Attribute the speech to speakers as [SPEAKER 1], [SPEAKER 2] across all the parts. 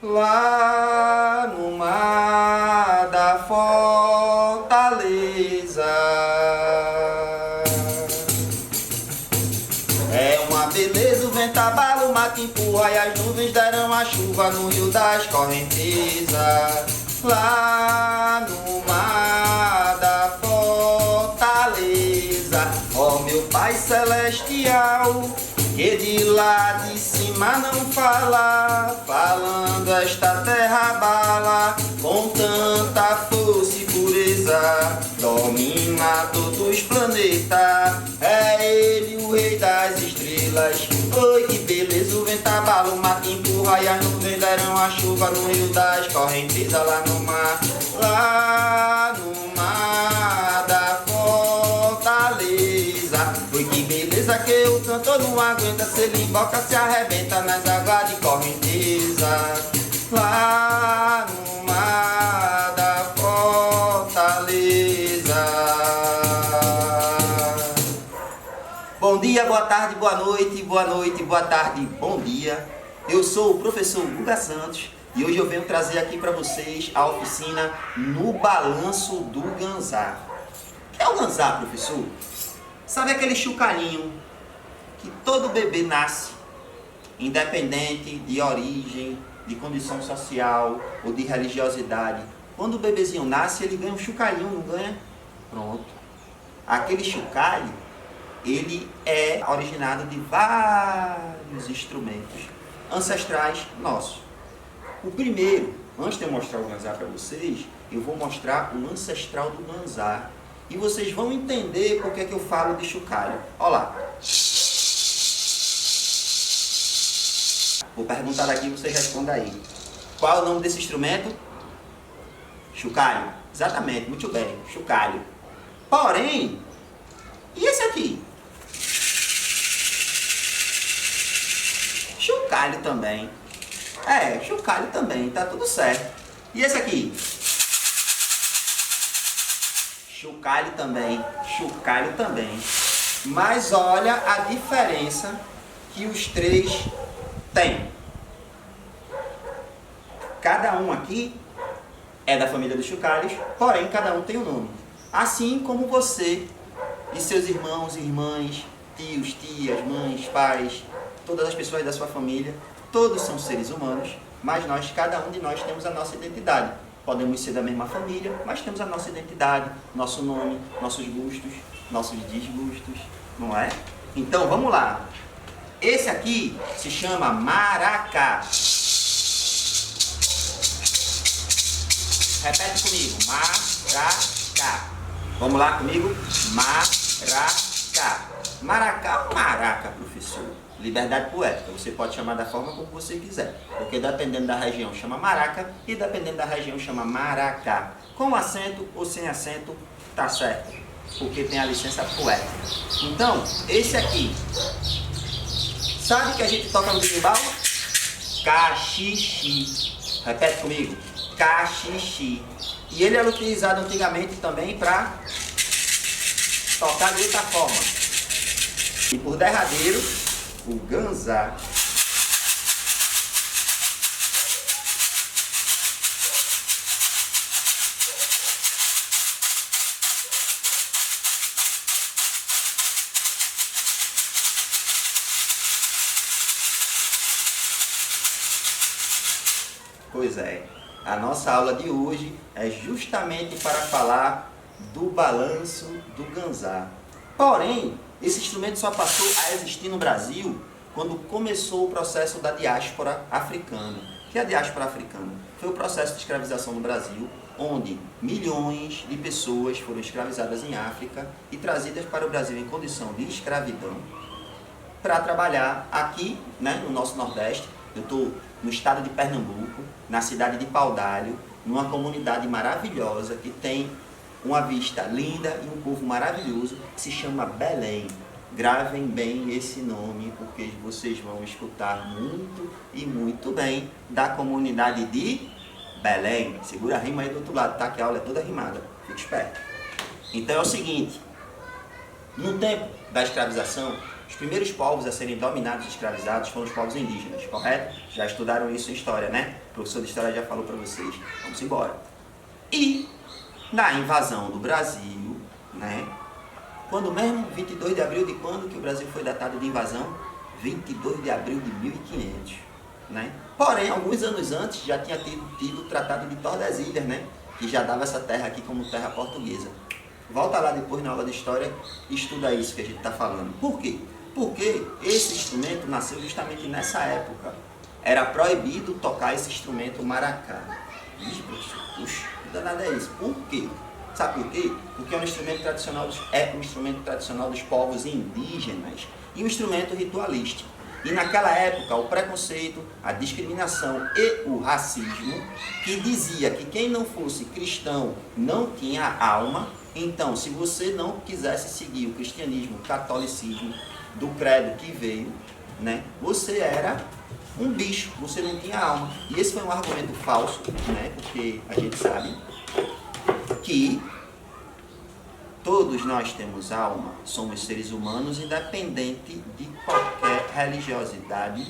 [SPEAKER 1] lá no mar da fortaleza. É uma beleza, o vento abala, o mato empurra e as nuvens deram a chuva no rio das correntezas. Lá no mar da fortaleza, ó meu Pai celestial, que de lá de cima não fala, falando esta terra bala, com tanta força e pureza, domina todos os planetas, é ele o rei das estrelas. Oi, que beleza, o vento abala, o mato empurra e as nuvens deram a chuva no rio das correntezas. Lá no mar da fortaleza. Oi, que beleza, que o cantor não aguenta, se ele emboca, se arrebenta nas águas de correnteza. Lá no mar da fortaleza. Bom dia, boa tarde, boa noite, boa tarde, bom dia. Eu sou o professor Guga Santos e hoje eu venho trazer aqui para vocês a oficina No Balanço do Ganzá. O que é o ganzá, professor? Sabe aquele chocalhinho que todo bebê nasce, independente de origem, de condição social ou de religiosidade? Quando o bebezinho nasce, ele ganha um chocalhinho, não ganha? Pronto. Aquele chocalho, ele é originado de vários instrumentos ancestrais nossos. O primeiro, antes de eu mostrar o ganzá para vocês, eu vou mostrar o ancestral do ganzá. E vocês vão entender por que eu falo de chocalho. Olha lá. Vou perguntar daqui e vocês respondem aí. Qual é o nome desse instrumento? Chocalho. Exatamente, muito bem, chocalho. Porém, e esse aqui? Chocalho também. É, chocalho também, tá tudo certo. E esse aqui? Chocalho também, chocalho também. Mas olha a diferença que os três têm. Cada um aqui é da família dos chocalhos, porém cada um tem um nome. Assim como você e seus irmãos, irmãs, tios, tias, mães, pais, todas as pessoas da sua família, todos são seres humanos, mas cada um de nós temos a nossa identidade. Podemos ser da mesma família, mas temos a nossa identidade, nosso nome, nossos gostos, nossos desgostos, não é? Então, vamos lá. Esse aqui se chama maracá. Repete comigo. Maracá. Vamos lá comigo? Maracá. Maracá ou maraca, professor? Liberdade poética, você pode chamar da forma como você quiser, porque dependendo da região chama maraca e dependendo da região chama maracá. Com acento ou sem acento, tá certo, porque tem a licença poética. Então, esse aqui, sabe que a gente toca no berimbau? Cachixi. Repete comigo, cachixi. E ele era utilizado antigamente também para tocar de outra forma. E por derradeiro, o ganzá. Pois é, a nossa aula de hoje é justamente para falar do balanço do ganzá. Porém, esse instrumento só passou a existir no Brasil quando começou o processo da diáspora africana. O que é a diáspora africana? Foi o processo de escravização no Brasil, onde milhões de pessoas foram escravizadas em África e trazidas para o Brasil em condição de escravidão para trabalhar aqui, né, no nosso Nordeste. Eu estou no estado de Pernambuco, na cidade de Paudalho, numa comunidade maravilhosa que tem uma vista linda e um povo maravilhoso que se chama Belém. Gravem bem esse nome, porque vocês vão escutar muito e muito bem da comunidade de Belém. Segura a rima aí do outro lado, tá? Que a aula é toda rimada. Fique esperto. Então é o seguinte, no tempo da escravização, Os primeiros povos a serem dominados e escravizados foram os povos indígenas, correto? Já estudaram isso em história, né? O professor de história já falou para vocês. Vamos embora. E na invasão do Brasil, né? Quando mesmo? 22 de abril de quando que o Brasil foi datado de invasão? 22 de abril de 1500, né? Porém, alguns anos antes já tinha tido o Tratado de Tordesilhas, né? Que já dava essa terra aqui como terra portuguesa. Volta lá depois na aula de história e estuda isso que a gente está falando. Por quê? Porque esse instrumento nasceu justamente nessa época. Era proibido tocar esse instrumento maracá. Ixi, professor, puxa, que danada é isso? Por quê? Sabe por quê? Porque é um instrumento tradicional dos povos indígenas e um instrumento ritualístico. E naquela época, o preconceito, a discriminação e o racismo, que dizia que quem não fosse cristão não tinha alma. Então, se você não quisesse seguir o cristianismo, o catolicismo, do credo que veio, né, você era um bicho, você não tinha alma. E esse foi um argumento falso, né, porque a gente sabe que todos nós temos alma, somos seres humanos, independente de qualquer religiosidade,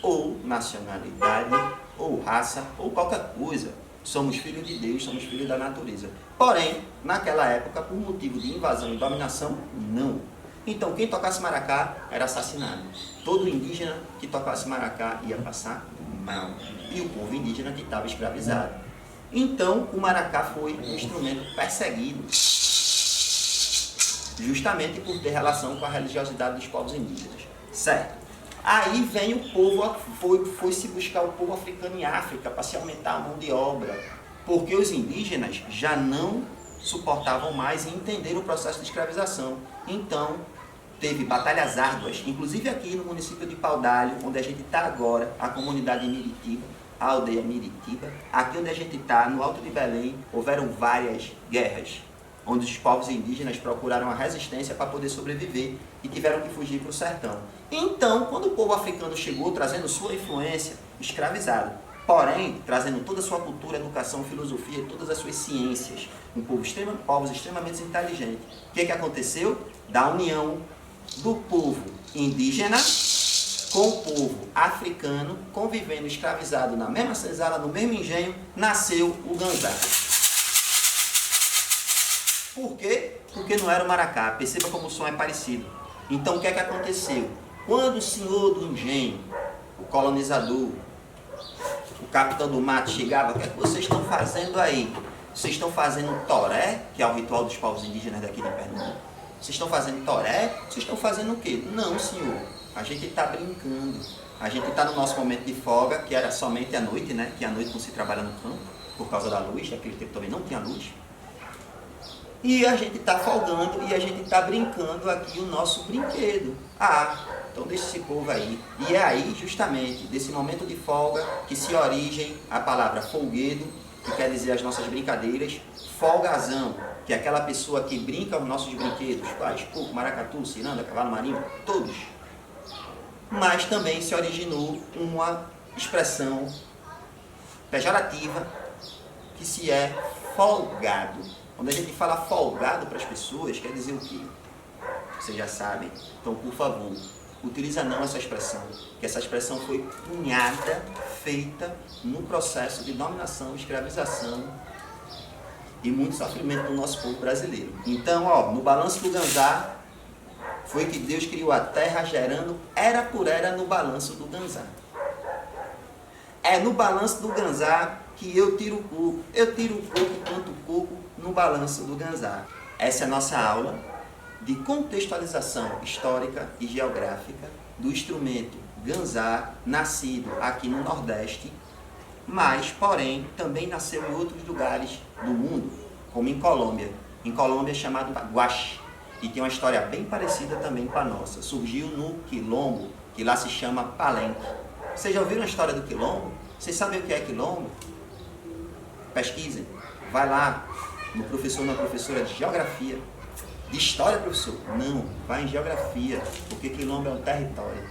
[SPEAKER 1] ou nacionalidade, ou raça, ou qualquer coisa. Somos filhos de Deus, somos filhos da natureza. Porém, naquela época, por motivo de invasão e dominação, não. Então, quem tocasse maracá era assassinado. Todo indígena que tocasse maracá ia passar mal. E o povo indígena que estava escravizado. Então, o maracá foi um instrumento perseguido, justamente por ter relação com a religiosidade dos povos indígenas. Certo? Aí vem o povo, foi se buscar o povo africano em África para se aumentar a mão de obra, porque os indígenas já não suportavam mais e entenderam o processo de escravização. Então, teve batalhas árduas, inclusive aqui no município de Paudalho, onde a gente está agora, a comunidade Miritiba, a aldeia Miritiba, aqui onde a gente está, no Alto de Belém, houveram várias guerras, onde os povos indígenas procuraram a resistência para poder sobreviver e tiveram que fugir para o sertão. Então, quando o povo africano chegou, trazendo sua influência, escravizado, porém, trazendo toda a sua cultura, educação, filosofia e todas as suas ciências, povos extremamente inteligentes, o que aconteceu? Da união do povo indígena com o povo africano, convivendo escravizado na mesma senzala, no mesmo engenho, nasceu o ganzá. Por quê? Porque não era o maracá. Perceba como o som é parecido. Então, o que aconteceu? Quando o senhor do engenho, o colonizador, o capitão do mato chegava, o que vocês estão fazendo aí? Vocês estão fazendo toré, que é o ritual dos povos indígenas daqui de Pernambuco? Vocês estão fazendo toré? Vocês estão fazendo o quê? Não, senhor. A gente está brincando. A gente está no nosso momento de folga, que era somente à noite, né? Que à noite não se trabalha no campo, por causa da luz. Naquele tempo também não tinha luz. E a gente está folgando e a gente está brincando aqui o nosso brinquedo. Então deixa esse povo aí. E é aí, justamente, desse momento de folga, que se origem a palavra folguedo, que quer dizer as nossas brincadeiras, folgazão, que é aquela pessoa que brinca os nossos brinquedos, quais? Coco, maracatu, ciranda, cavalo marinho, todos. Mas também se originou uma expressão pejorativa, que se é folgado. Quando a gente fala folgado para as pessoas, quer dizer o quê? Vocês já sabem. Então, por favor, utiliza não essa expressão, que essa expressão foi cunhada, feita no processo de dominação, escravização e muito sofrimento do nosso povo brasileiro. Então, no balanço do ganzá, foi que Deus criou a terra gerando era por era no balanço do ganzá. É no balanço do ganzá que eu tiro o coco. Eu tiro o coco, planto o coco no balanço do ganzá. Essa é a nossa aula de contextualização histórica e geográfica do instrumento ganzá, nascido aqui no Nordeste, mas, porém, também nasceu em outros lugares do mundo, como em Colômbia. Em Colômbia é chamado guache, e tem uma história bem parecida também com a nossa. Surgiu no Quilombo, que lá se chama Palenque. Vocês já ouviram a história do Quilombo? Vocês sabem o que é Quilombo? Pesquisem. Vai lá no professor, na professora de geografia. De história, professor? Não, vai em geografia, porque Quilombo é um território.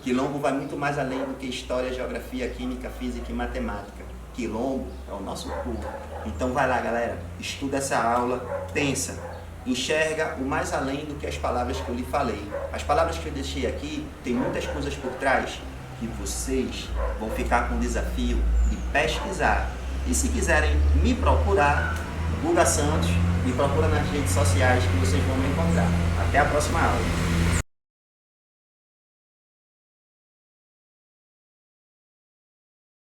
[SPEAKER 1] Quilombo vai muito mais além do que história, geografia, química, física e matemática. Quilombo é o nosso povo. Então vai lá, galera, estuda essa aula, pensa, enxerga o mais além do que as palavras que eu lhe falei. As palavras que eu deixei aqui tem muitas coisas por trás que vocês vão ficar com o desafio de pesquisar. E se quiserem me procurar, Guga Santos, me procura nas redes sociais que vocês vão me encontrar. Até a próxima aula.